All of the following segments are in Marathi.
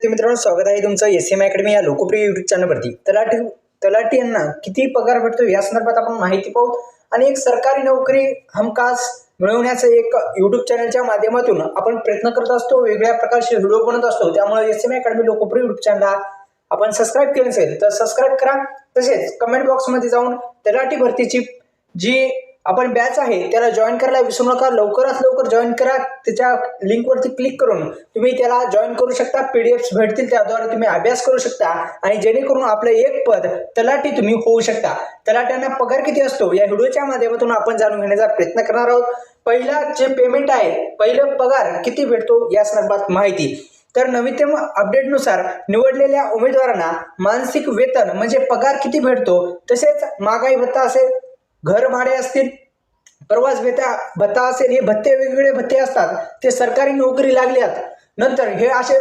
मित्रांनो, स्वागत आहे तुमचं एस.एम. अकॅडमी या लोकप्रिय युट्यूब चॅनलवरती. तलाठी यांना किती पगार भेटतो या संदर्भात आपण माहिती पाहू आणि एक सरकारी नोकरी हमखास मिळवण्याचं एक युट्यूब चॅनलच्या माध्यमातून आपण प्रयत्न करत असतो, वेगळ्या प्रकारचे व्हिडिओ बनवत असतो. त्यामुळे एस.एम. अकॅडमी लोकप्रिय युट्यूब चॅनलला आपण सबस्क्राईब केलं नसेल तर सबस्क्राईब करा. तसेच कमेंट बॉक्समध्ये जाऊन तलाठी भरतीची जी आपण बॅच आहे त्याला जॉईन करायला विसरू नका. लवकरात लवकर जॉईन करा. त्याच्या लिंकवरती क्लिक करून तुम्ही त्याला जॉईन करू शकता. पीडीएफ भेटतील, त्याद्वारे तुम्ही अभ्यास करू शकता आणि जेणेकरून आपलं एक पद तलाठी तुम्ही होऊ शकता. तलाट्यांना पगार किती असतो या व्हिडिओच्या माध्यमातून आपण जाणून घेण्याचा प्रयत्न करणार आहोत. पहिला जे पेमेंट आहे, पहिलं पगार किती भेटतो या संदर्भात माहिती. तर नवीनतम अपडेटनुसार निवडलेल्या उमेदवारांना मानसिक वेतन म्हणजे पगार किती भेटतो, तसेच महागाई भत्ता असेल, घर भाडे असतील, प्रवास भत्ता असेल, हे भत्ते वेगवेगळे भत्ते असतात. ते सरकारी नोकरी लागल्यात नंतर हे असे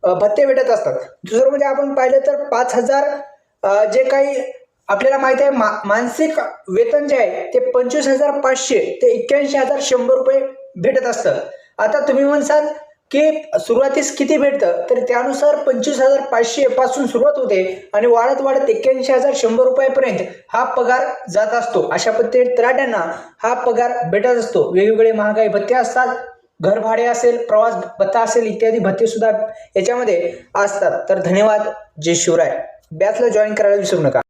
भत्ते भेटत असतात. दुसरं म्हणजे आपण पाहिलं तर 5,000 जे काही आपल्याला माहिती आहे मानसिक वेतन जे आहे ते 25,500 ते 81,100 रुपये भेटत असतं. आता तुम्ही म्हणसाल की सुरुवातीस किती भेटतं, तर त्यानुसार 25,500 पासून सुरुवात होते आणि वाढत वाढत 81,100 रुपयापर्यंत हा पगार जात असतो. अशा पद्धतीने तलाट्यांना हा पगार भेटत असतो. वेगवेगळे महागाई भत्ते असतात, घर भाडे असेल, प्रवास भत्ता असेल, इत्यादी भत्ते सुद्धा याच्यामध्ये असतात. तर धन्यवाद. जय शिवराय. बॅचला जॉईन करायला विसरू नका.